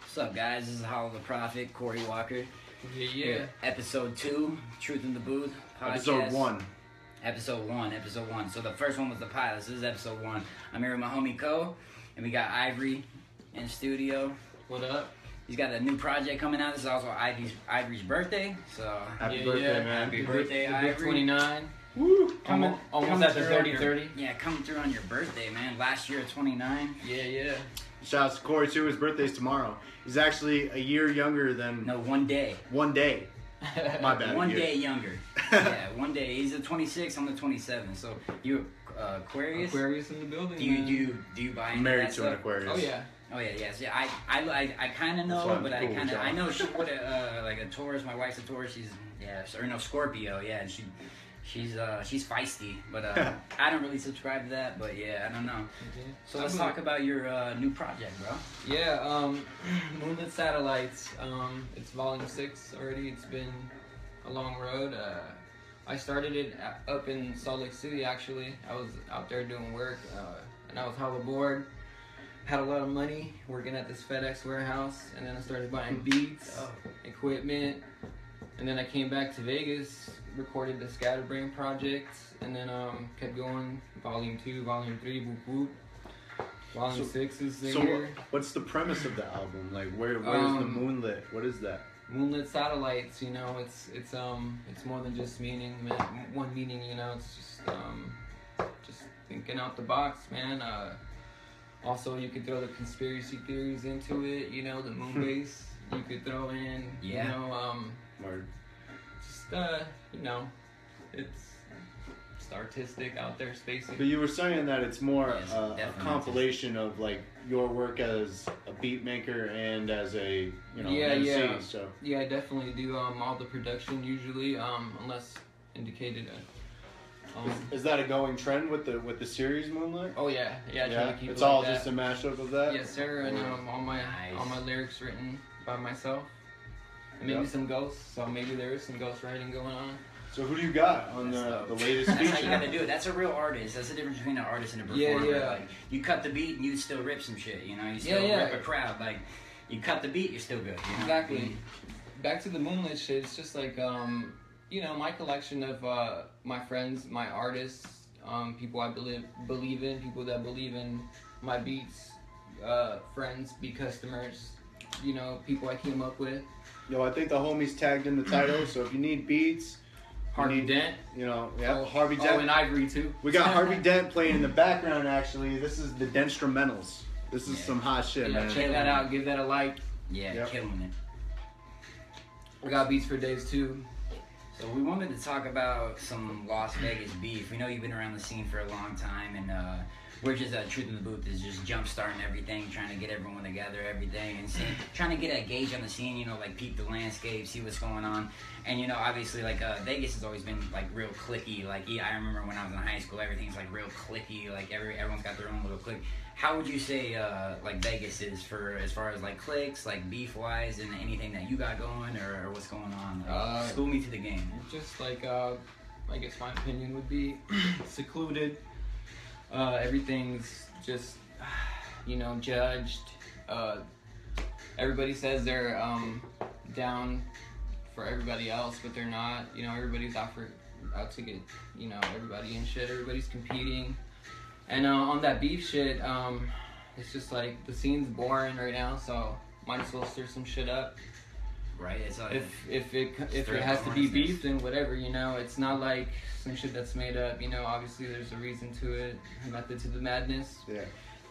What's up, guys? This is Hollow the Prophet, Corey Walker. Yeah. Episode 2, Truth in the Booth podcast. Episode 1. Episode 1. So the first one was the pilot. This is episode 1. I'm here with my homie Co, and we got Ivory in the studio. What up? He's got a new project coming out. This is also Ivory's birthday. So Happy birthday, man. Happy birthday, The Ivory. big 29. Woo! Almost coming after through on 30, your- 30. Yeah, coming through on your birthday, man. Last year at 29. Yeah. Shout out to Corey too. His birthday's tomorrow. He's actually a year younger than No, one day. 1 day. My bad. One year. day younger. Yeah, 1 day. He's the 26. I'm the 27. So you Aquarius? Aquarius in the building. Do you man. do you buy I'm into married that to an stuff? Aquarius. Oh yeah. Oh yeah, yes. Yeah, I kind of That's know, why I'm but cool with y'all. I know she what like a Taurus. My wife's a Taurus. She's or no Scorpio. Yeah, and she's feisty, but I don't really subscribe to that. But yeah, I don't know. So let's talk about your new project, bro. Yeah. Moonlit Satellites. It's volume 6 already. It's been a long road. I started it up in Salt Lake City. Actually, I was out there doing work, and I was hella bored. Had a lot of money working at this FedEx warehouse, and then I started buying beats, equipment, and then I came back to Vegas, recorded the Scatterbrain project, and then kept going. Volume 2, Volume 3, whoop whoop. Volume 6 is So here. what's the premise of the album? Like where's the moonlit? What is that? Moonlit Satellites, you know, it's more than just one meaning, you know. It's just thinking out the box, man. Also, you could throw the conspiracy theories into it, you know, the moon base. You could throw in, you know, Word. just you know, it's artistic out there, spacey. But you were saying that it's more Yes, a definitely. compilation of like your work as a beat maker and as a Yeah, MC. yeah. So Yeah, I definitely do all the production usually, unless indicated. is that a going trend with the series Moonlight? Oh yeah, I try to keep It's it like all that. just a mashup of that. Yes, sir, and all my Nice. lyrics written by myself, and maybe some ghosts. So maybe there is some ghost writing going on. So who do you got on That's the dope. latest That's how you feature? gotta do it. That's a real artist. That's the difference between an artist and a Yeah, performer. yeah. Like you cut the beat and you still rip some shit. You know, you still Yeah. rip a crowd. Like you cut the beat, you're still good. You know? Exactly. Back to the Moonlit shit. It's just like you know, my collection of my friends, my artists, people I believe in, people that believe in my beats, friends, be customers. You know, people I came up with. Yo, I think the homies tagged in the title. So if you need beats, Harvey need- Dent. Harvey Dent. and Ivory too. We got Harvey Dent playing in the background. Actually, this is the Denstrumentals. This is Yeah. some hot shit, Yeah, man. check that out. Give that a like. Yeah, Yep. killing it. I got beats for days too. So we wanted to talk about some Las Vegas beef. We know you've been around the scene for a long time, and we're just Truth in the Booth is just jump starting everything, trying to get everyone together, everything, and trying to get a gauge on the scene. You know, like peep the landscape, see what's going on, and you know, obviously, like Vegas has always been like real cliquey. Like I remember when I was in high school, everything's like real cliquey. Like everyone's got their own little clique. How would you say like Vegas is for as far as like cliques, like beef wise, and anything that you got going or what's going on? Like, school me to the game. Just like I guess my opinion would be secluded. Everything's just you know judged. Everybody says they're down for everybody else, but they're not. You know, everybody's out to get everybody and shit. Everybody's competing. And on that beef shit, it's just like the scene's boring right now, so might as well stir some shit up. Right? It's If it Stir up has the to be hornet's beef, nest. then whatever, you know. It's not like some shit that's made up, you know. Obviously, there's a reason to it, a method to the madness. Yeah,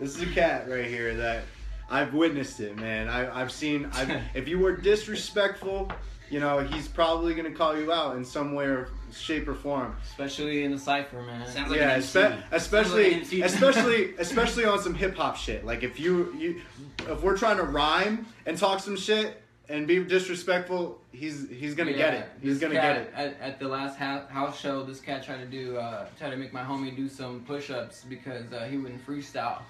this is a cat right here that I've witnessed it, man. I've seen. If you were disrespectful, you know, he's probably gonna call you out in some way or shape or form. Especially in the cipher, man. Sounds like Yeah, an MC. especially Sounds like an MC. especially on some hip hop shit. Like if if we're trying to rhyme and talk some shit and be disrespectful, he's gonna get it. He's This gonna cat, get it. At the last house show, this cat tried to make my homie do some push-ups because he wouldn't freestyle.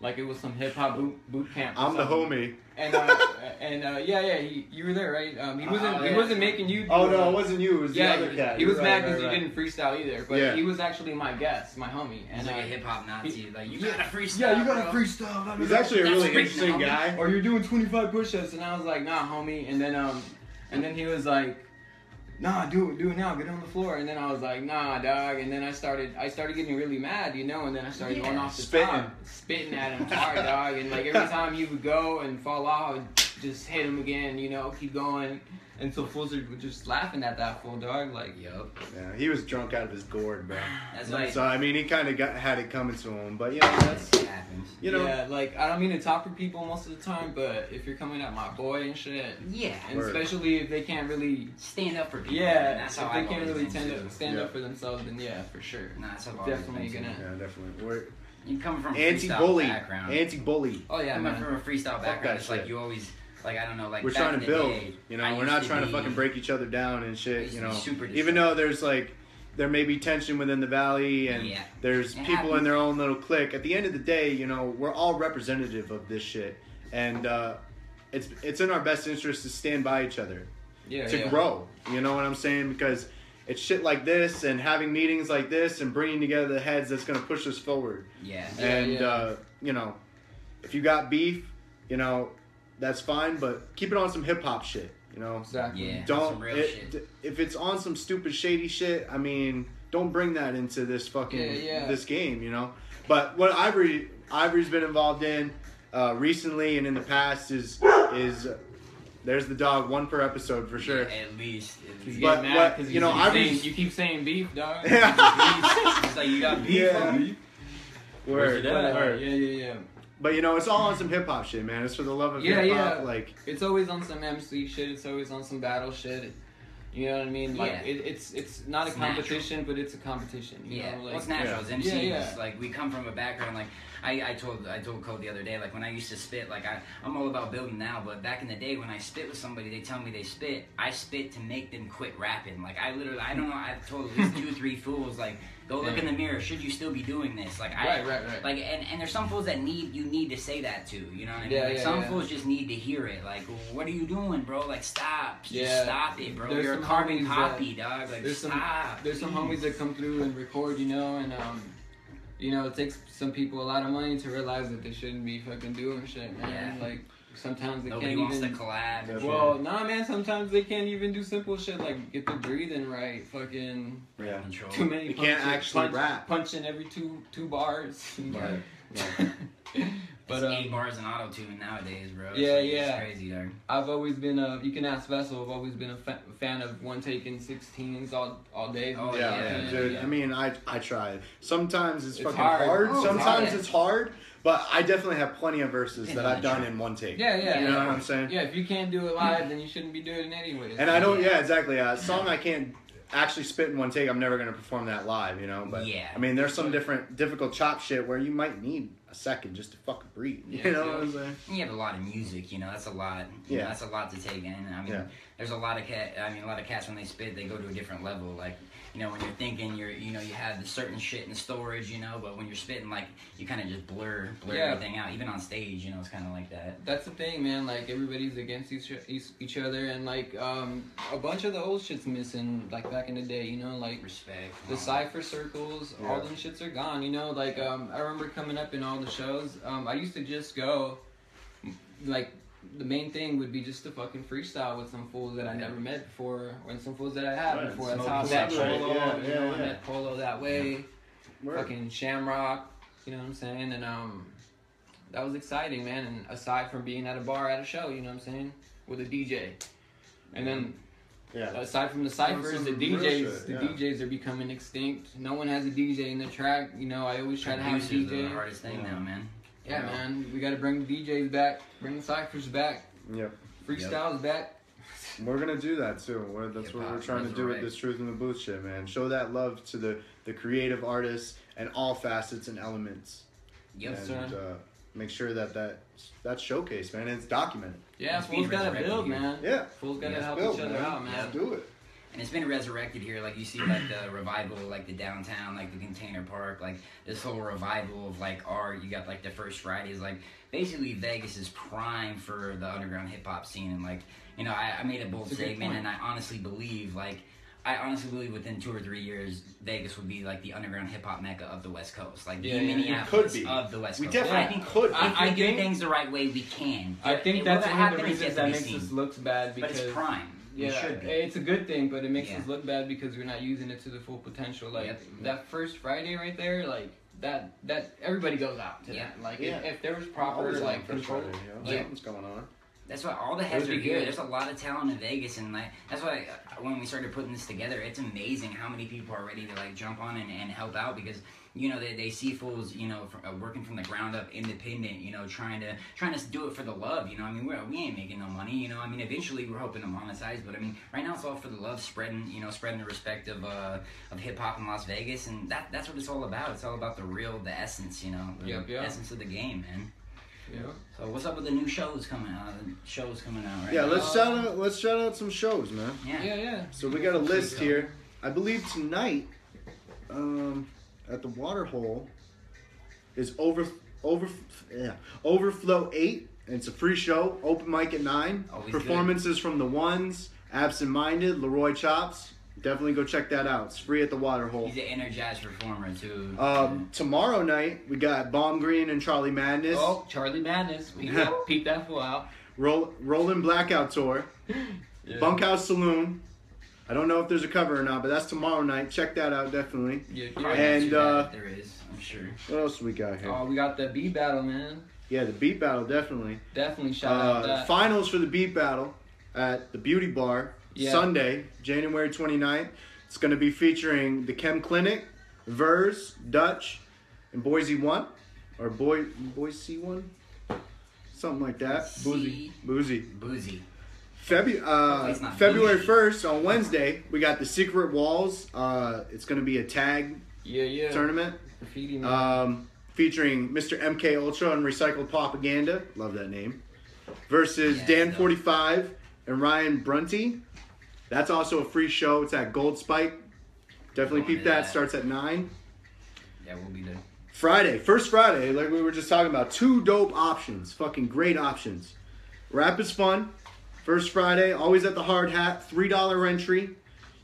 Like it was some hip hop boot camp. I'm the homie. And you were there, right? He wasn't making you. Oh no, it wasn't you. It was the other cat. He was You're mad right, because you didn't freestyle either. But he was actually my guest, my homie. And And like a hip hop Nazi, like you yeah. gotta freestyle. Yeah, you gotta bro. freestyle. He's actually a That's really freaking interesting homie. guy. Or you're doing 25 push-ups, and I was like, nah, homie. And then he was like, nah, do it now, get on the floor. And then I was like, nah, dog. And then I started getting really mad, you know. And then I started going off the top, spitting at him hard, dog. And like every time he would go and fall off, I would just hit him again, you know, keep going. And so fools were just laughing at that fool, dog. Like, Yup. Yeah, he was drunk out of his gourd, bro. That's like So I mean, he kind of had it coming to him, but you know, that's it happens. you know, yeah, like I don't mean to talk for people most of the time, but if you're coming at my boy and shit, Yeah. and Word. especially if they can't really, Stand up for people. yeah, man. That's if how they I've can't always really been, too. stand Yeah. up for themselves, then yeah, for sure. Nah, that's how I've always Definitely been, too. gonna. yeah, definitely. We're You come from a freestyle anti-bully, background. anti-bully. Oh yeah, Coming man. from a freestyle that background, it's like shit. you always, like I don't know, like We're back trying in to the build. day, You know, I we're used not to trying to be- fucking break each other down and I shit. used You to be know, super even though there's like there may be tension within the valley and Yeah. there's It people happens. in their own little clique. At the end of the day, you know, we're all representative of this shit, and it's in our best interest to stand by each other Yeah, to yeah. grow. You know what I'm saying? Because it's shit like this and having meetings like this and bringing together the heads that's gonna push us forward. Yeah. And yeah. you know, if you got beef, you know, that's fine, but keep it on some hip hop shit. You know, Exactly. Yeah. don't some real shit. if it's on some stupid shady shit. I mean, don't bring that into this fucking Yeah. this game. You know, but what Ivory's been involved in recently and in the past is there's the dog, one per episode for sure. Yeah, at least. You But get mad what- 'cause you know, Ivory's- you keep saying beef, dog. It's like you got beef. Yeah. homie? Word, your dad? word. Yeah. But you know, it's all on some hip hop shit, man. It's for the love of Yeah, hip hop. yeah. Like, It's always on some MC shit. It's always on some battle shit. You know what I mean? Like Yeah. it's not a It's competition, but it's a competition. You Yeah, know? Like, well, it's natural. yeah. As MCs, Yeah. like we come from a background. Like I told Code the other day. Like when I used to spit, like I'm all about building now. But back in the day, when I spit with somebody, they tell me they spit. I spit to make them quit rapping. Like I don't know. I've told at least 2-3 fools like, go look in the mirror. Should you still be doing this? Like Right. Like and there's some fools that you need to say that to. You know what I mean? Yeah, like yeah, some yeah. fools just need to hear it. Like, what are you doing, bro? Like stop. Just Yeah. stop it, bro. There's You're a some carbon homies copy, dog. Like There's stop. some homies that come through and record, you know, and you know, it takes some people a lot of money to realize that they shouldn't be fucking doing shit, man. Yeah. Like sometimes they Nobody can't wants even. to collab. That's Well, nah, man. Sometimes they can't even do simple shit like get the breathing right. Fucking yeah. Control. too many. You can't actually rap. Punching every two bars. Right. But It's 8 bars in auto tune nowadays, bro. Yeah, It's yeah. crazy, dog. I've always been you can ask Vessel. I've always been a fan of one taking 16s all day. Oh, Yeah, dude. I mean, I try. Sometimes it's fucking hard. hard. Oh, Sometimes hard. it's hard. But I definitely have plenty of verses Yeah, that I've done sure. in one take. Yeah. You know what I'm saying? Yeah, if you can't do it live, then you shouldn't be doing it anyways. And I don't. Yeah, exactly. A song I can't actually spit in one take. I'm never gonna perform that live. You know. But Yeah. I mean, there's some difficult chop shit where you might need a second just to fucking breathe. You Yeah, know yeah. what I'm saying? You have a lot of music, you know. That's a lot. You Yeah. know, that's a lot to take in. I mean, Yeah. there's a lot of a lot of cats when they spit, they go to a different level. Like, you know, when you're thinking, you have the certain shit in storage, you know. But when you're spitting, like, you kind of just blur Yeah. everything out. Even on stage, you know, it's kind of like that. That's the thing, man. Like everybody's against each other, and like a bunch of the old shit's missing. Like back in the day, you know, like Respect. the cipher circles, all them shits are gone. You know, like I remember coming up in all the shows. I used to just go, like the main thing would be just to fucking freestyle with some fools that I never met before, or some fools that I had Right, before. That's smoke how I met collaborate. Polo. Yeah, you know, yeah, I met Polo that way. Word. Fucking Shamrock. You know what I'm saying? And that was exciting, man. And aside from being at a bar at a show, you know what I'm saying, with a DJ, and then. Yeah. Aside from the ciphers, some the real DJs, shit, yeah. DJs are becoming extinct. No one has a DJ in the track. You know, I always try to have a Producers are the DJ. hardest thing now, man. Yeah, man, we got to bring the DJs back, bring the ciphers back, Yep. freestyles back. We're gonna do that too. That's what we're Hip-hop, trying to do with resurrect. this Truth in the Booth shit, man. Show that love to the creative artists and all facets and elements. Yep. And make sure that's showcased, man. And it's documented. Yeah, It's fools being got to resurrected build, here. man. Yeah. Fools got to Let's help Build, each other man. out, man. Let's do it. And it's been resurrected here. Like, you see, like, the revival, like, the downtown, like, the Container Park, like, this whole revival of, like, art. You got, like, the First Fridays. Like, basically, Vegas is prime for the underground hip-hop scene. And, like, you know, I made a bold statement, and I honestly believe within 2 or 3 years, Vegas would be, like, the underground hip-hop mecca of the West Coast. Like, the Minneapolis could be. of the West Coast. We definitely could be. If we do things the right way, we can. I think that's Will one of happen? the It's yet reasons to that be makes seen. us look bad because But it's prime. It should be. it's a good thing, but it makes Yeah. us look bad because we're not using it to the full potential. Like Yep. that First Friday right there, like that everybody goes out to that. Like if there was proper Always like on First control, Friday, you know? Yeah. Something's going on. That's why all the heads It are would be here. good. There's a lot of talent in Vegas, and like that's why when we started putting this together, it's amazing how many people are ready to like jump on and help out because you know they see fools working from the ground up, independent, trying to do it for the love. I mean we ain't making no money. I mean eventually we're hoping to monetize, but I mean right now it's all for the love, spreading the respect of hip hop in Las Vegas, and that's what it's all about. It's all about the essence, the essence of the game, man. Yeah. So what's up with the new shows coming out? Right? Yeah, now? let's shout out some shows, man. Yeah. So we got a list here. I believe tonight, at the Waterhole, is Overflow 8. And it's a free show. Open mic at 9. Always Performances from the Ones, Absent Minded, Leroy Chops. Definitely go check that out. It's free at the Waterhole. He's an energized performer too. Tomorrow night we got Bomb Green and Charlie Madness. Oh, Charlie Madness. Peep that fool out. Rolling Blackout Tour. Yeah. Bunkhouse Saloon. I don't know if there's a cover or not, but that's tomorrow night. Check that out, definitely. Yeah. And there is, I'm sure. what else we got here? Oh, we got the beat battle, man. Yeah, the Beat Battle, definitely. Definitely shout out that. Finals for the Beat Battle at the Beauty Bar, Sunday, January 29th. It's going to be featuring the Chem Clinic, Verse, Dutch, and Boise 1. Or Boise 1? Something like that. Boozy. February 1st, on Wednesday, we got the Secret Walls. It's going to be a tag tournament. Graffiti, man. Featuring Mr. MK Ultra and Recycled Propaganda. Love that name. Versus Dan 45 and Ryan Brunty. That's also a free show. It's at Gold Spike. Definitely peep that. Starts at 9. Yeah, we'll be there. First Friday, like we were just talking about. 2 dope options. Fucking great options. Rap is fun. First Friday, always at the Hard Hat. $3 entry.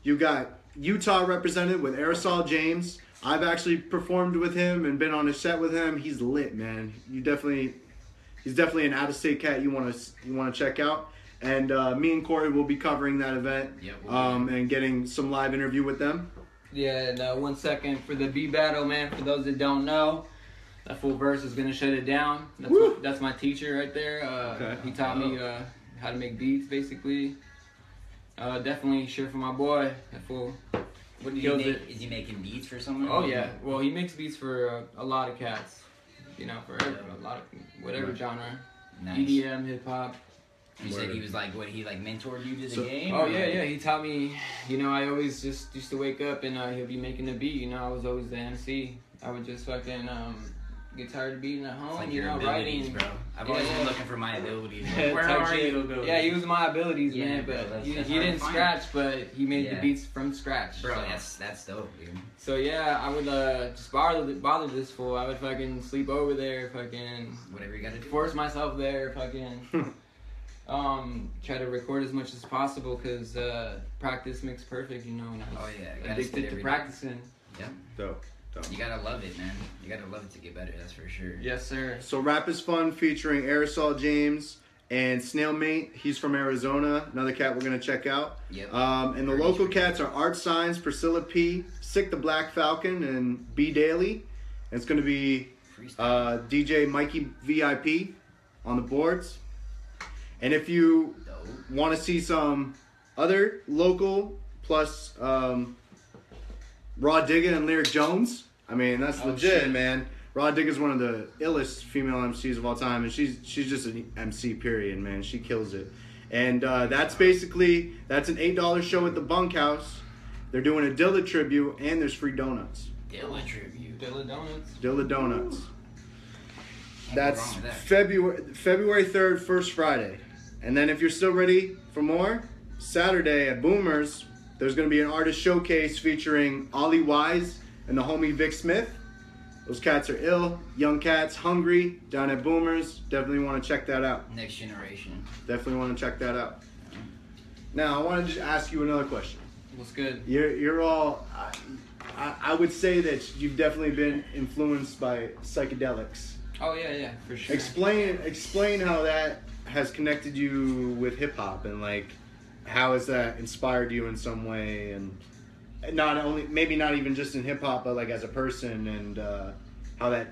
You got Utah represented with Aerosol James. I've actually performed with him and been on a set with him. He's lit, man. He's definitely an out-of-state cat you want to check out. And me and Corey will be covering that event and getting some live interview with them. Yeah, and 1 second for the beat battle, man. For those that don't know, that full Verse is gonna shut it down. That's my teacher right there. He taught me how to make beats, basically. Definitely share for my boy. That fool. What do you make? Is he making beats for someone? Oh yeah. Well, he makes beats for a lot of cats. For a lot of whatever genre. Nice. EDM, hip hop. You said he was like, he mentored you to the game? Oh yeah. He taught me. I always just used to wake up and he'll be making a beat. I was always the MC. I would just fucking get tired of beating at home. It's like your abilities, bro. I've always been looking for my abilities. Where are your abilities? Yeah, he was my abilities, man. But he didn't scratch, but he made the beats from scratch. Bro, that's dope, dude. So yeah, I would just bother this fool. I would fucking sleep over there, fucking whatever you gotta do. Force myself there, fucking. Try to record as much as possible because practice makes perfect, And I'm addicted to practicing. Yeah. Dope. You gotta love it, man. You gotta love it to get better, that's for sure. Yes, sir. So Rap is Fun featuring Aerosol James and Snailmate. He's from Arizona. Another cat we're going to check out. Yep. And the local cats are Art Signs, Priscilla P, Sick the Black Falcon, and B Daily. And it's going to be DJ Mikey VIP on the boards. And if you want to see some other local plus Raw Digga and Lyric Jones, I mean, that's legit, shit. Man. Raw Digga's one of the illest female MCs of all time, and she's just an MC, period, man. She kills it. And that's an $8 show at the Bunkhouse. They're doing a Dilla tribute, and there's free donuts. Dilla tribute. Dilla Donuts. That's February 3rd, first Friday. And then if you're still ready for more, Saturday at Boomers, There's going to be an artist showcase featuring Ollie Wise and the homie Vic Smith. Those cats are ill, young cats, hungry, down at Boomers. Definitely want to check that out. Next generation. Definitely want to check that out. Now, I wanted to ask you another question. What's good? You're all, I would say that you've definitely been influenced by psychedelics. Oh yeah, for sure. Explain how that has connected you with hip hop, and like how has that inspired you in some way, and not only, maybe not even just in hip hop, but like as a person, and how that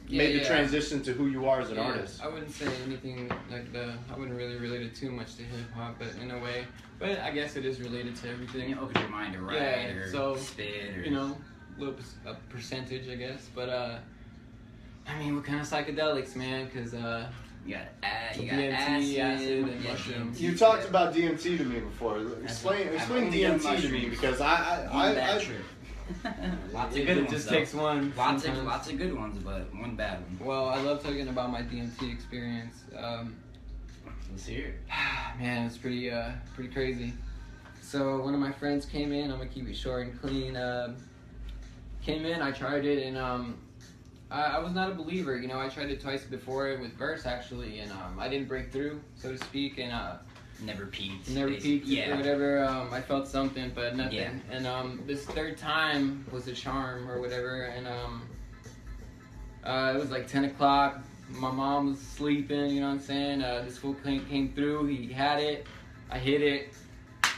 made the transition to who you are as an artist. I wouldn't say anything like I wouldn't really relate it too much to hip hop, but in a way. But I guess it is related to everything. You open your mind to write or so, spit or a percentage, I guess. But I mean, what kind of psychedelics, man? Because you got DMT, acid, and yeah, mushrooms. You talked about DMT to me before. Explain DMT to me, because I lots of good ones. It just though. takes one. Lots of good ones, but one bad one. Well, I love talking about my DMT experience. Let's hear it. Man, it's pretty crazy. So one of my friends came in. I'm gonna keep it short and clean. Came in, I tried it, and I was not a believer. I tried it twice before with Verse actually, and I didn't break through, so to speak, and Never peaked. or whatever. I felt something, but nothing. Yeah. And this third time was a charm or whatever, and it was like 10 o'clock. My mom was sleeping, you know what I'm saying? This fool came through, he had it, I hit it.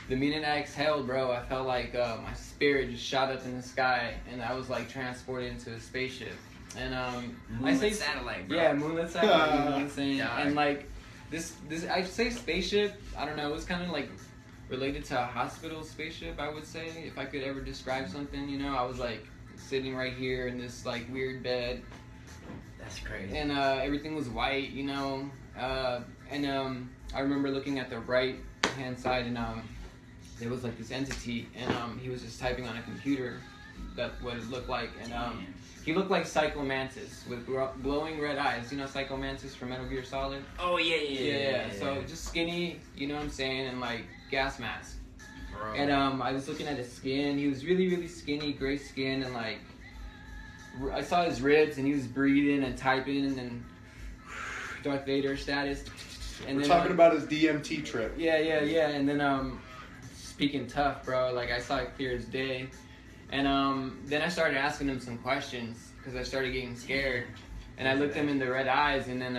The minute I exhaled, bro, I felt like my spirit just shot up in the sky, and I was like transported into a spaceship. And Moonlit satellite, bro. Yeah, moonlit satellite, you know what I'm saying? Dog. And like this I say spaceship, I don't know, it was kind of like related to a hospital spaceship, I would say, if I could ever describe something, I was like sitting right here in this like weird bed. That's crazy. And everything was white, and I remember looking at the right hand side, and there was like this entity, and he was just typing on a computer. That's what it looked like, and he looked like Psycho Mantis with glowing red eyes. Psycho Mantis from Metal Gear Solid? Oh yeah. So just skinny, you know what I'm saying, and like gas mask. Bro. And I was looking at his skin. He was really, really skinny, gray skin, and like I saw his ribs, and he was breathing and typing, and then Darth Vader status. And We're then, talking about his DMT trip. Yeah. And then speaking tough, bro. Like I saw it clear as day. And then I started asking him some questions because I started getting scared. And I looked him in the red eyes, and then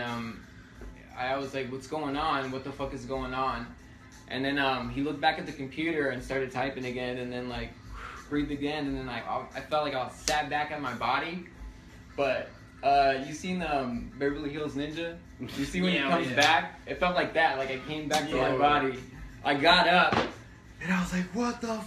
I was like, "What's going on? What the fuck is going on?" And then he looked back at the computer and started typing again, and then like breathed again, and then I felt like I was sat back at my body. But you seen Beverly Hills Ninja? You see when he comes back? It felt like that. Like I came back to my body. I got up, and I was like, "What the?"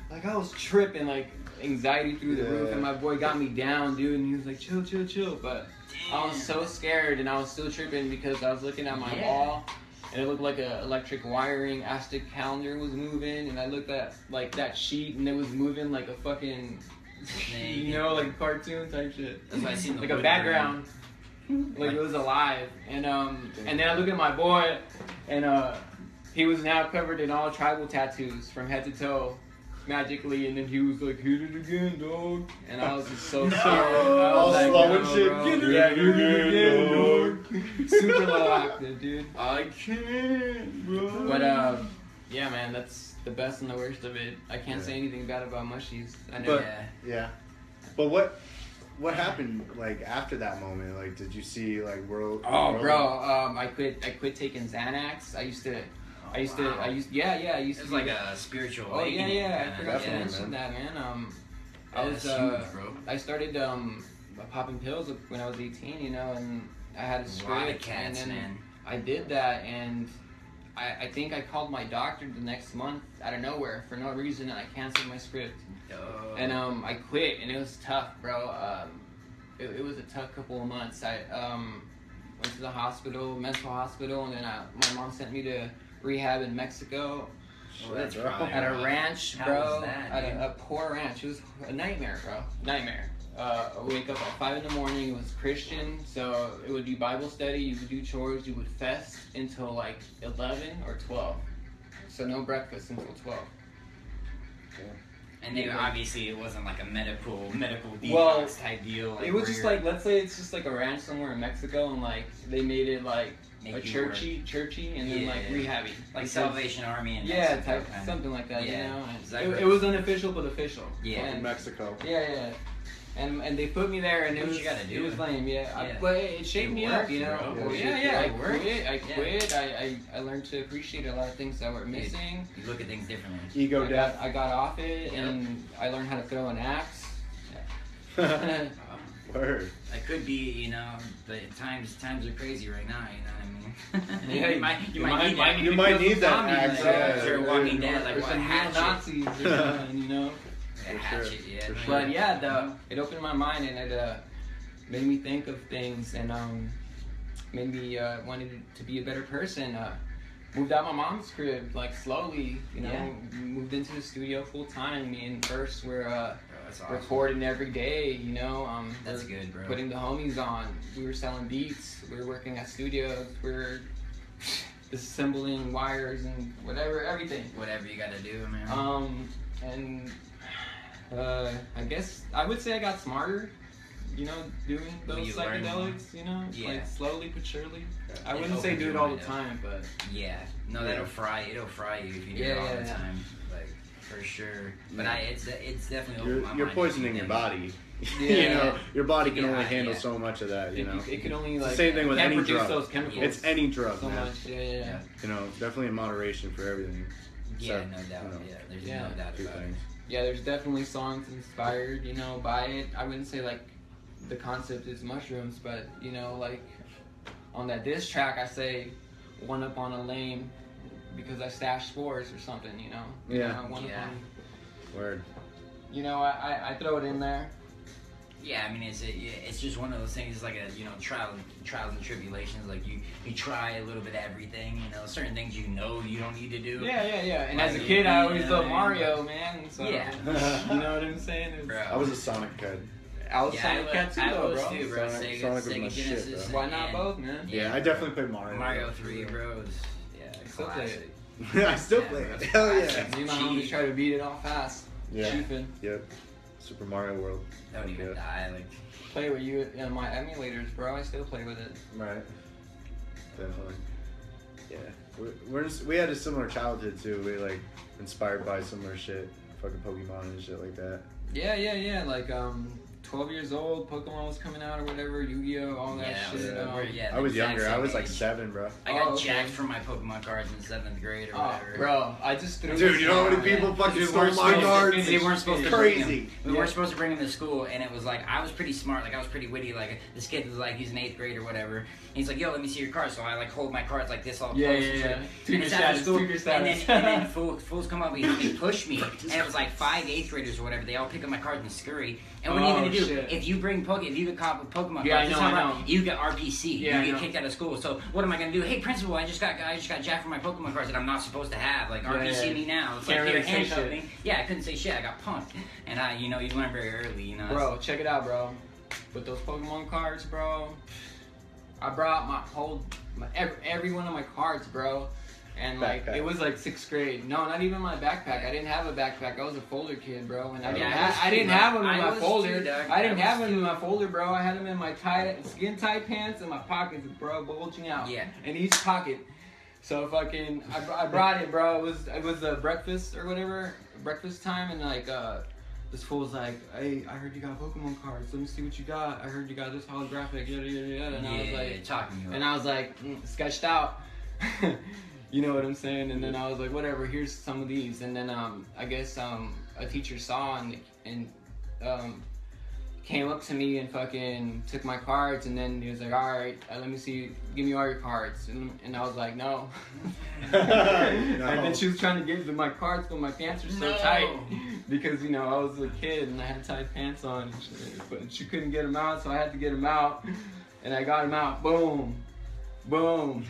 Like I was tripping, like anxiety through the roof, and my boy got me down, dude, and he was like, chill. But I was so scared, and I was still tripping because I was looking at my wall, and it looked like a electric wiring Aztec calendar was moving, and I looked at like that sheet, and it was moving like a fucking, like a cartoon type shit. That's why I seen the like a background, like it was alive, and then I look at my boy, and he was now covered in all tribal tattoos from head to toe. Magically, and then he was like, "Hit it again, dog," and I was just so scared. I was like, slow and shit. bro. Hit it again, dog. Super low active, dude. I can't, bro. But yeah, man, that's the best and the worst of it. I can't say anything bad about mushies. I know. But but what happened like after that moment? Like, did you see like world? Oh, bro, I quit taking Xanax. I used to. It was like a spiritual awakening. I forgot to mention that, man. I started popping pills when I was 18, and I had a script. A lot of cats, and then man. I did that, and I think I called my doctor the next month out of nowhere for no reason, and I canceled my script. And I quit, and it was tough, bro. It was a tough couple of months. I went to the hospital, mental hospital, and then my mom sent me to rehab in Mexico. That's at a ranch, bro. How was that, at a poor ranch. It was a nightmare, bro. Nightmare. I wake up at 5 in the morning. It was Christian, so it would be Bible study. You would do chores. You would fast until like 11 or 12. So no breakfast until 12. And they obviously it wasn't like a medical detox Well, type deal. Like It was where just you're- like, let's say it's just like a ranch somewhere in Mexico, and like they made it like Make a you churchy, and then like Yeah. rehabby, like it's- Salvation Army and Yeah, Mexico type kinda. something like that. Yeah. You know, and Exactly. it was unofficial but official. Yeah. In And, Mexico. yeah. And they put me there, and Do it what was you gotta do. it was lame. Yeah, Yeah. but it shaped It me worked, up, you know. bro. Well, I It worked. quit. I Yeah. quit. I learned to appreciate a lot of things that were missing. You look at things differently. Ego death. I got off it, Yep. and I learned how to throw an axe. Word. That could be, you know, but times are crazy right now. You know what I mean? Yeah, you might need that. You might need that axe, Like, yeah. Sure, Walking Dead, like Or what some hatchet? Nazis or something, you know. A For hatchet, sure, yeah. for no, sure. But yeah, it opened my mind, and it made me think of things, and made me wanted to be a better person. Moved out my mom's crib, like slowly, you know. Yeah. Moved into the studio full time. Me and First were Bro, that's awesome. recording every day, you know. That's we're good, bro. Putting the homies on. We were selling beats. We were working at studios. We were assembling wires and whatever, everything. Whatever you gotta do, man. And I guess I would say I got smarter, you know, doing Well, those you learn more. psychedelics, you know, Yeah. like slowly but surely. I It wouldn't say opens do your it all the mind up. time, but Yeah. No, Yeah. it'll fry you if you do Yeah, it all yeah, the yeah. time. Like for sure. But Yeah. it's definitely opened my You're mind. poisoning your body. Yeah. You know, your body can Yeah, only handle yeah. so much of that. You know, it can only It's the like same thing with can't any produce drug. those chemicals. it's any drug, so man. much. Yeah. You know, definitely in moderation for everything. Yeah, So, no doubt. you know, Yeah, there's Yeah. no doubt two about it. things. Yeah, there's definitely songs inspired, you know, by it. I wouldn't say like the concept is mushrooms, but you know, like on that diss track, I say one up on a lame because I stashed spores or something, you know. Yeah. You know, one Yeah. Up on, Word. you know, I throw it in there. Yeah, I mean it's just one of those things. It's like a trials and tribulations. Like you try a little bit of everything. You know, certain things you don't need to do. Yeah. And Like, as a kid, I always yeah, loved yeah. Mario, man. So, Yeah. you know what I'm saying? It's- Bro. I was a Sonic kid. I was Yeah, Sonic Cat too, I though, was bro. too, bro. Sonic- Sega, Sonic was Sega my shit, Genesis. bro. Why not and- both, man? Yeah, I definitely played Mario. Mario 3, bro. Yeah, Still play classic. I still Yeah, play bro. it. Hell yeah. Classic. Me and my homies try to beat it all fast. Yeah. Chiefing. Yep. Super Mario World. Don't even Yeah. die. Like Play with you in my emulators, bro. I still play with it. Right. Definitely. Yeah. We had a similar childhood too. We like inspired by similar shit, fucking Pokemon and shit like that. Yeah. Like 12 years old, Pokemon was coming out or whatever, Yu-Gi-Oh, all that shit. I was the younger. exact I was same like age. 7, bro. I got Oh, okay. jacked for my Pokemon cards in 7th grade or Oh, whatever. bro, I just threw. Dude, you know how many Yeah. people fucking We stole weren't my supposed to- cards? They weren't supposed to Crazy. bring them. We Yeah. weren't supposed to bring them to school, and it was like I was pretty smart. Like I was pretty witty. Like this kid was like he's in 8th grade or whatever. And he's like, "Yo, let me see your cards." So I like hold my cards like this all Yeah, close. yeah, and yeah. shit. Tweet And it's your after status, school, tweet your and status. then fools come up and they push me, and it was like 5 8th graders or whatever. They all pick up my cards and scurry. And what are you Oh, gonna do shit. if you get caught with Pokemon Yeah, I cards? know, this time I around, know. You get RPC. Yeah, I you know. get kicked out of school. So what am I gonna do? Hey, principal, I just got jacked for my Pokemon cards that I'm not supposed to have. Like RPC yeah. me now. It's Can't like really here, say handcuff shit. me. Yeah, I couldn't say shit. I got punked. And you learn very early. You know. Bro, check it out, bro. With those Pokemon cards, bro, I brought every one of my cards, bro. And like Backpack. it was like 6th grade. No, not even my backpack. I didn't have a backpack. I was a folder kid, bro. And I didn't, Yeah, I didn't have them in I my was folder. too, Doug. I didn't I have was them in my folder, bro. I had them in my skin tight pants and my pockets, bro, bulging out. Yeah. In each pocket. So fucking, I brought it, bro. It was breakfast or whatever, breakfast time, and like this fool was like, "Hey, I heard you got Pokemon cards. Let me see what you got. I heard you got this holographic, yada yada yada." And I was like, talking to and I was like, sketched out. You know what I'm saying? And then I was like, whatever, here's some of these. And then I guess a teacher saw and came up to me and fucking took my cards. And then he was like, all right, let me see, give me all your cards. And I was like, no. And then she was trying to give me my cards, but my pants were so tight. Because, I was a kid and I had tight pants on. And shit. But she couldn't get them out, so I had to get them out. And I got them out. Boom. Boom.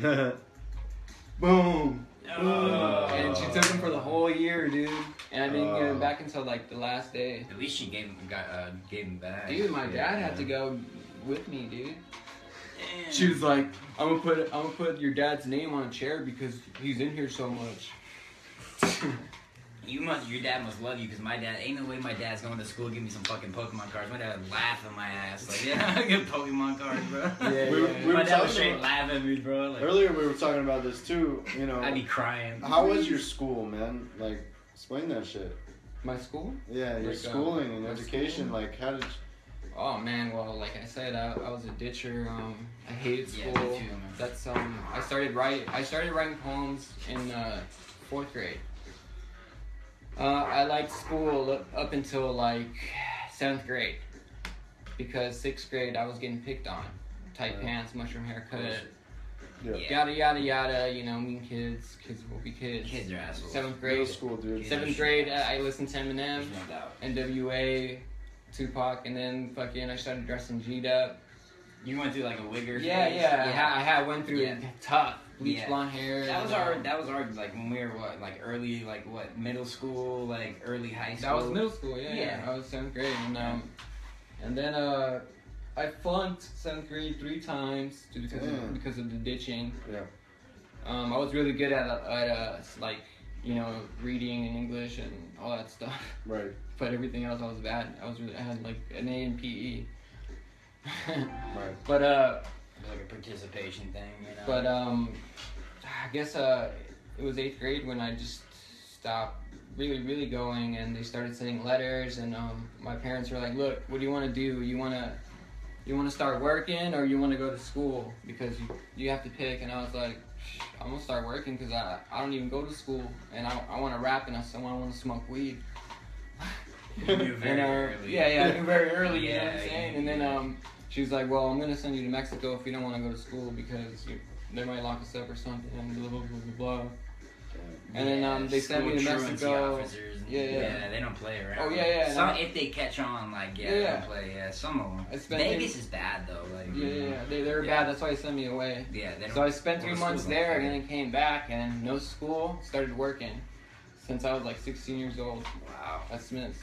Boom. And she took them for the whole year, dude. And I didn't get them back until like the last day. At least she gave him back. Dude, my dad had to go with me, dude. She was like, I'm gonna put your dad's name on a chair because he's in here so much. Your dad must love you because my dad. Ain't no way my dad's going to school give me some fucking Pokemon cards. My dad would laugh at my ass like, yeah, I get Pokemon cards, bro. We My were dad would talking straight about, laugh at me, bro. Like, earlier we were talking about this too. You know, I'd be crying. how was your school, man? Like, explain that shit. My school? Yeah, your Like, schooling and my education. school? Like, how did? Oh man, well, like I said, I was a ditcher. I hated Yeah, school. me too, man. That's I started writing poems in 4th grade. I liked school up until like 7th grade, because 6th grade I was getting picked on. Tight pants, mushroom haircut, Yeah. yada yada yada. You know, mean kids will be kids. Kids are assholes. 7th Middle grade. school, dude. 7th grade, I listened to Eminem, There's no doubt. NWA, Tupac, and then fucking I started dressing G'd up. You went through like a wigger Yeah, phase? I went through Yeah. tough bleach Yeah. blonde hair. That was our like when we were early middle school, like early high school. That was middle school. Yeah. Yeah. I was 7th grade, and then I flunked 7th grade 3 times because of the ditching. Yeah. I was really good at like, you know, reading and English and all that stuff, Right. but everything else I was bad. I had like an A in PE. Right. But It was like a participation thing, you know. But I guess it was 8th grade when I just stopped really going, and they started sending letters, and my parents were like, "Look, what do you want to do? You want to start working, or you want to go to school? Because you have to pick." And I was like, "I'm gonna start working because I don't even go to school, and I want to rap, and I want to smoke weed." You knew very early. Yeah, I knew very early. You know what I'm Yeah, saying? yeah, And then yeah. she was like, "Well, I'm gonna send you to Mexico if you don't want to go to school because they might lock us up or something." And blah blah blah blah. And then they sent me to school truancy Mexico. officers and- Yeah. they don't play around. Oh, yeah. Some, And if they catch on, like Yeah. they don't play. Yeah, some of them. I spent Vegas is bad though. Like Yeah, they were Yeah. bad. That's why they sent me away. Yeah, they don't. So I spent well, 3 the months schools don't there, play. and then came back, and no school. Started working since I was like 16 years old Wow, at Smith's.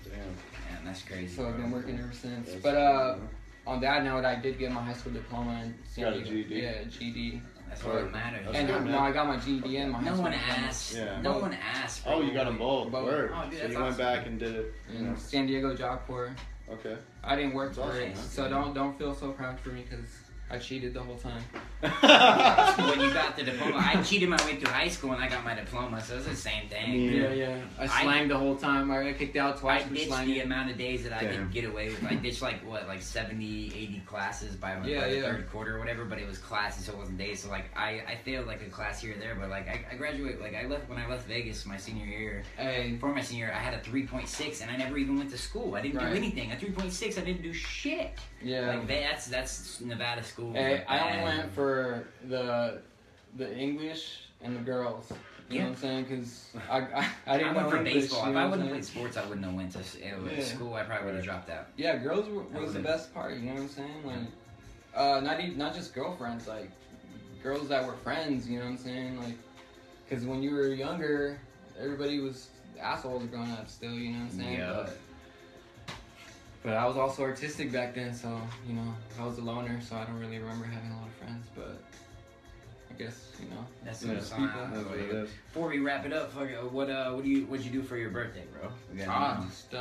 Damn. man, that's crazy. So I've bro. been working ever since. That's But cool, on that note, I did get my high school diploma in San Got a Diego. GED? Yeah, GED. That's what matters. That's And good, man. I got my GED and my high No school one diploma. asked. Yeah. No one asked. Oh, you got them both. Both. Word. Oh, dude, So that's you went awesome. back and did it. You know. In San Diego Job Corps. Okay. I didn't work That's for awesome, it, man. so don't feel so proud for me because I cheated the whole time. When you got the diploma, I cheated my way through high school and I got my diploma, so it's the same thing. Yeah. I slanged the whole time. I got kicked out I twice for ditched slanging. the amount of days that I Damn. could get away with. I ditched like 70, 80 classes by the Yeah. third quarter or whatever, but it was classes, so it wasn't days. So like I failed like a class here or there, but like I graduated. Like when I left Vegas my senior year. Hey, Before my senior year, I had a 3.6, and I never even went to school. I didn't do Right. anything. A 3.6, I didn't do shit. yeah. Like that's Nevada school. Hey, I only bad. went for the English and the girls. You know what I'm saying? Because I I didn't went know for English, baseball. you If know I what wouldn't I'm have played saying? sports, I wouldn't have went to Yeah. school. I probably would have dropped out. Yeah, girls was the would've- best part. You know what I'm saying? Like, not just girlfriends, like girls that were friends. You know what I'm saying? Like, because when you were younger, everybody was assholes growing up. Still, you know what I'm saying? Yeah. But I was also artistic back then, so you know I was a loner, so I don't really remember having a lot of friends. But I guess you know. That's Yeah, what it's on. That's what it is. Before we wrap it up, fuck it, what'd you do for your birthday, bro? We got Just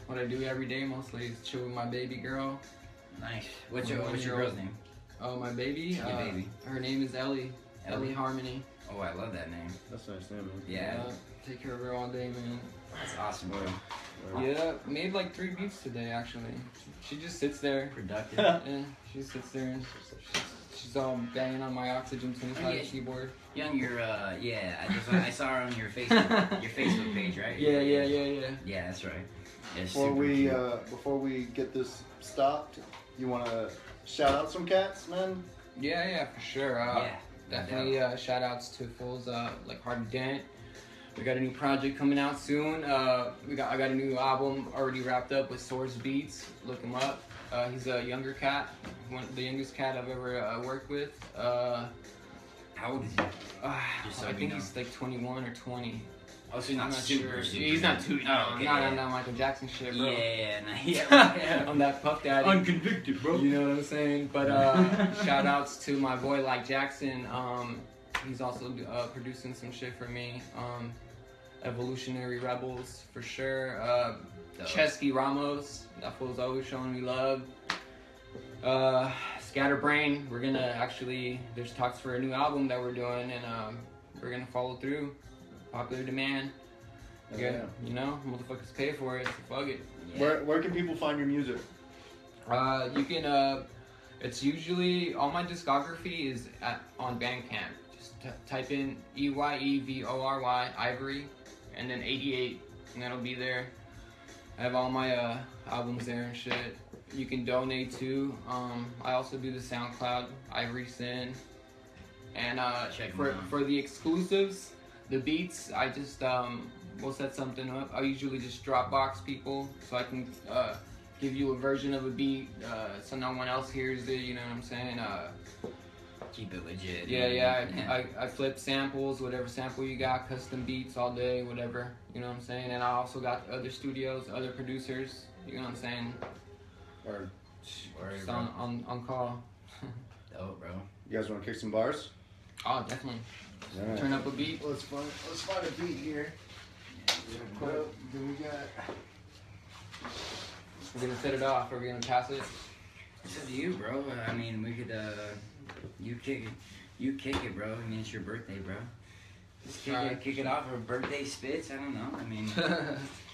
what I do every day mostly is chill with my baby girl. nice. What's your 1-year-old. girl's name? Oh, my baby. Your baby. Her name is Ellie. Ellie? Ellie Harmony. Oh, I love that name. That's a nice name, man. Yeah, Take care of her all day, man. that's awesome, bro. Yeah, made like 3 beats today actually. She just sits there. Productive. Yeah, she sits there and she's all banging on my Oxygen 25 Oh, yeah. keyboard. Young, I saw her on your Facebook page, right? Yeah. Yeah, that's right. Yeah, Before super we cute. before we get this stopped, you want to shout out some cats, man? Yeah, for sure. Yeah. Definitely shout outs to Fools like Hardy Dent. We got a new project coming out soon. I got a new album already wrapped up with Source Beats. Look him up. He's a younger cat, the youngest cat I've ever worked with. How old is he? Just so I we think know. he's like 21 or 20. Oh, so he's not I'm not super, sure. super. He's not too young. Oh, okay. Not Michael Jackson shit, bro. Yeah. I'm that Puff Daddy. Unconvicted, bro. You know what I'm saying? But shout outs to my boy Like Jackson. He's also producing some shit for me. Evolutionary Rebels for sure. Chesky Ramos, that fool's always showing me love. Scatterbrain, we're gonna actually, there's talks for a new album that we're doing, and we're gonna follow through. Popular demand. Yeah. You know, motherfuckers pay for it, so fuck it. Yeah. Where can people find your music? You can, it's usually, all my discography is on Bandcamp. Just type in EYEVORY, Ivory, and then 88, and that'll be there. I have all my albums there and shit. You can donate too. I also do the SoundCloud, Ivory Sin. And for the exclusives, the beats, I just we'll set something up. I usually just Dropbox people so I can give you a version of a beat so no one else hears it. You know what I'm saying? Keep it legit. Yeah. I flip samples, whatever sample you got, custom beats all day, whatever. You know what I'm saying? And I also got other studios, other producers. You know what I'm saying? Or Just on call. Dope, bro. you guys want to kick some bars? Oh, definitely. All right. Turn up a beat. Let's find a beat here. Well, then we got. We're gonna set it off. Or we're gonna pass it. It's up to you, bro. I mean, we could, you kick it, bro. I mean, it's your birthday, bro. Just kick it off, or birthday spits. I don't know. I mean,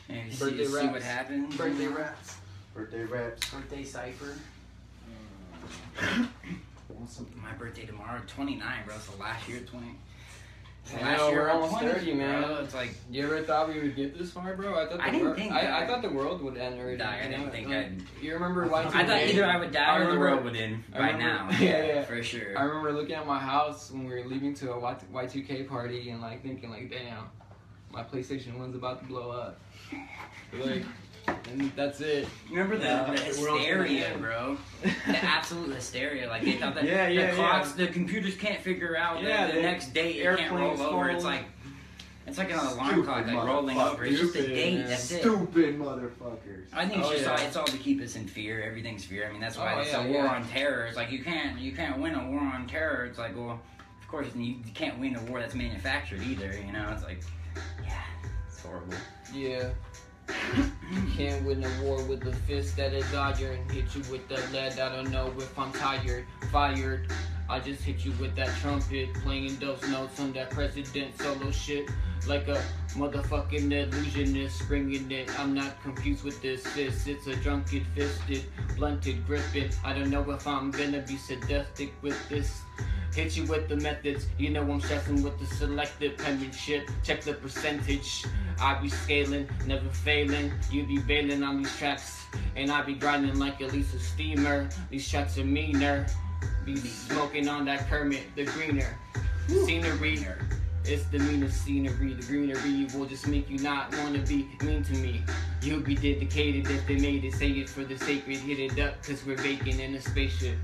maybe Birthday see raps. what happens. Birthday raps. Birthday raps. Birthday cipher. My birthday tomorrow, 29, bro. So last year, 20. So I know, we're almost 30, man. Bro. It's like, You ever thought we would get this far, bro? I thought I thought the world would end already. I didn't think I'd. You remember Y2K? I thought either I would die or the world would end by now. Yeah. For sure. I remember looking at my house when we were leaving to a Y2K party and like thinking like, damn, my PlayStation 1's about to blow up. Like, and that's it. Remember the world's hysteria, gonna bro? The absolute hysteria. Like they thought that Yeah, the clocks, the computers can't figure out the next date. It can't roll over. It's like an alarm clock like rolling over. It's just a date. That's it. Stupid motherfuckers. I think it's all to keep us in fear. Everything's fear. I mean, that's why it's a war on terror. It's like you can't win a war on terror. It's like, well, of course you can't win a war that's manufactured either. You know, it's like, yeah, it's horrible. Yeah. Can't win a war with a fist that is iron. Hit you with that lead, I don't know if I'm tired. Fired, I just hit you with that trumpet. Playing those notes on that president solo shit. Like a motherfucking illusionist, bringing it. I'm not confused with this fist. It's a drunken fisted, blunted gripping. I don't know if I'm gonna be sadistic with this. Hit you with the methods, you know I'm stressing with the selective penmanship. Check the percentage, I be scaling, never failing. You be bailing on these tracks, and I be grinding like at least a steamer. These tracks are meaner, be smoking on that Kermit, the greener scenery. It's the meanest scenery, the greenery will just make you not wanna be mean to me. You'll be dedicated if they made it, say it for the sacred, hit it up, cause we're vacant in a spaceship.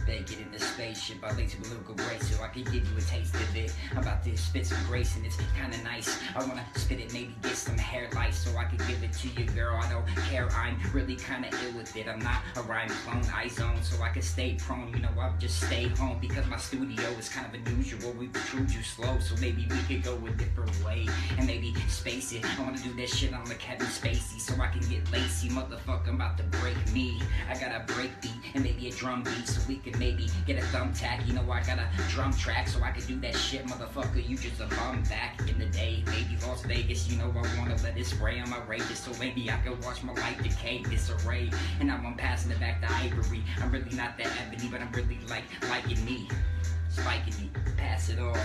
Bacon in the spaceship, I lace with lyrical grace so I can give you a taste of it. I'm about to spit some grace and it's kinda nice. I wanna spit it, maybe get some hair lice so I can give it to you, girl. I don't care, I'm really kinda ill with it. I'm not a rhyme clone, I zone so I can stay prone. You know, I'll just stay home because my studio is kind of unusual. We protrude you slow, so maybe we could go a different way and maybe space it. I wanna do that shit on the Kevin Spacey so I can get lacy. Motherfucker, I'm about to break me. I got a break beat and maybe a drum beat so we can maybe get a thumbtack. You know I got a drum track so I can do that shit, motherfucker. You just a bum back in the day. Maybe Las Vegas, you know I wanna let it spray on my radius so maybe I can watch my life decay, disarray. And now I'm passing it back to Ivory. I'm really not that ebony, but I'm really liking me. Spiking me, pass it off.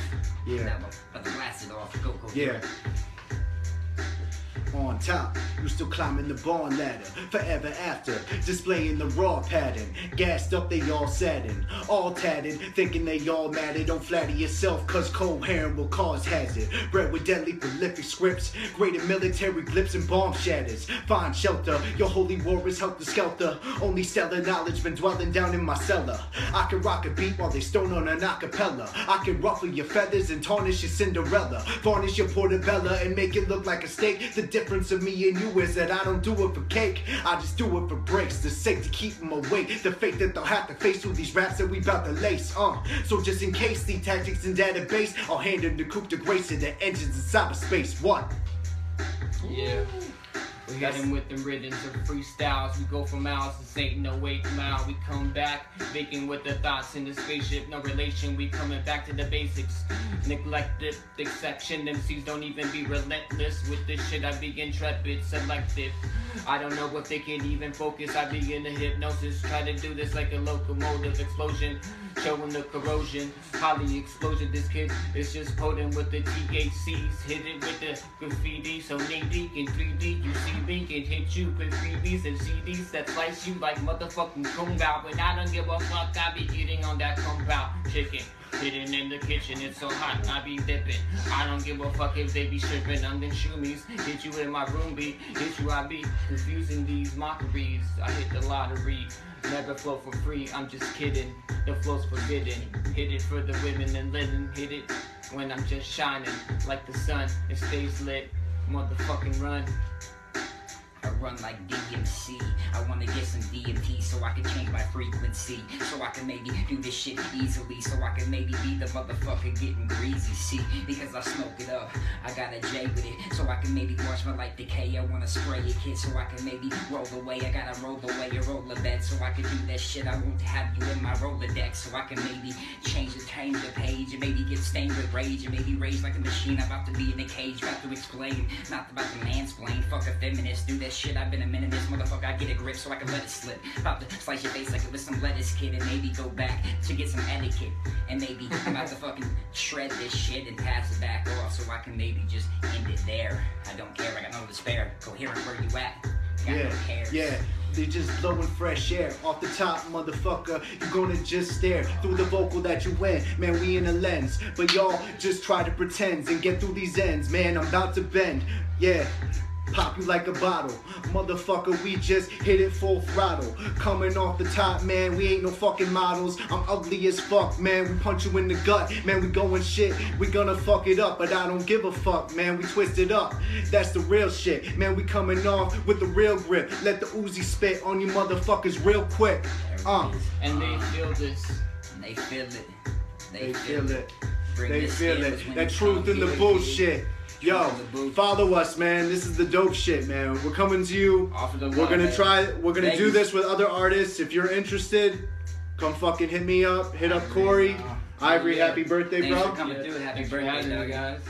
Yeah. Now I'm about to blast it off. Go. Yeah. On top, you still climbing the barn ladder. Forever after, displaying the raw pattern. Gassed up, they all saddened. All tatted, thinking they all matted. Don't flatter yourself, cause coherent will cause hazard. Bred with deadly prolific scripts. Greater military blips and bomb shatters. Find shelter, your holy war is helter-skelter. Only stellar knowledge been dwelling down in my cellar. I can rock a beat while they stone on an acapella. I can ruffle your feathers and tarnish your Cinderella. Varnish your portobello and make it look like a steak. The difference of me and you is that I don't do it for cake, I just do it for breaks. The sake to keep them awake, the fate that they'll have to face through these raps that we bout to lace. So just in case the tactics and database, I'll hand in the coupe de grace to the engines in cyberspace. What? Yeah. We got him with them rhythms of freestyles. We go for miles, this ain't no 8 mile. We come back, baking with the thoughts in the spaceship. No relation, we coming back to the basics. Neglected, exception, MCs don't even be relentless. With this shit, I be intrepid, selective. I don't know if they can even focus, I be in the hypnosis. Try to do this like a locomotive explosion. Showing the corrosion, highly explosion. This kid is just potent with the THCs. Hit it with the graffiti, so needy in 3D. You see me can hit you with freebies and CDs that slice you like motherfucking kung pao. But I don't give a fuck, I be eating on that kung pao chicken. Hidden in the kitchen, it's so hot, I be dipping. I don't give a fuck if they be stripping on them shoomies. Hit you in my room, be hit you, I be confusing these mockeries. I hit the lottery, never flow for free, I'm just kidding. The flow's forbidden, hit it for the women and linen. Hit it when I'm just shining like the sun, it stays lit. Motherfucking run. I run like DMC. I wanna get some DMT so I can change my frequency. So I can maybe do this shit easily. So I can maybe be the motherfucker getting greasy. See, because I smoke it up, I got a J with it. So I can maybe watch my life decay. I wanna spray a kid so I can maybe roll away. I gotta roll away a roller bed so I can do that shit. I won't have you in my Rolodex. So I can maybe change the page and maybe get stained with rage and maybe rage like a machine. I'm about to be in a cage, about to explain, not about to mansplain. Fuck a feminist, do that shit. I've been a minute, this motherfucker, I get a grip so I can let it slip. About to slice your face like it was some lettuce, kid, and maybe go back to get some etiquette. And maybe I'm about to fucking shred this shit and pass it back off so I can maybe just end it there. I don't care, I got no despair. Coherent, where you at? Got no cares. Yeah. They just blowing fresh air off the top, motherfucker. You gonna just stare through the vocal that you win. Man, we in a lens, but y'all just try to pretend and get through these ends. Man, I'm about to bend. Yeah. Pop you like a bottle, motherfucker, we just hit it full throttle. Coming off the top, man, we ain't no fucking models. I'm ugly as fuck, man, we punch you in the gut. Man, we going shit, we gonna fuck it up. But I don't give a fuck, man, we twist it up. That's the real shit, man, we coming off with the real grip. Let the Uzi spit on you motherfuckers real quick. And they feel this. And they feel it. They feel it. Bring They the feel skills it. when That you truth come in the here, bullshit. Yo, Truth in the booth. follow us, man. This is the dope shit, man. We're coming to you. Off of the We're wall, gonna man. we're gonna do Vegas. this with other artists. If you're interested, come fucking hit me up. Hit up Corey. Ivory, Yeah. happy birthday, Thanks for bro. coming through. Happy Thanks for birthday, having me, dog. guys.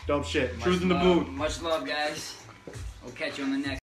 Dope shit. Much Truth in the love. boot. Much love, guys. We'll catch you on the next.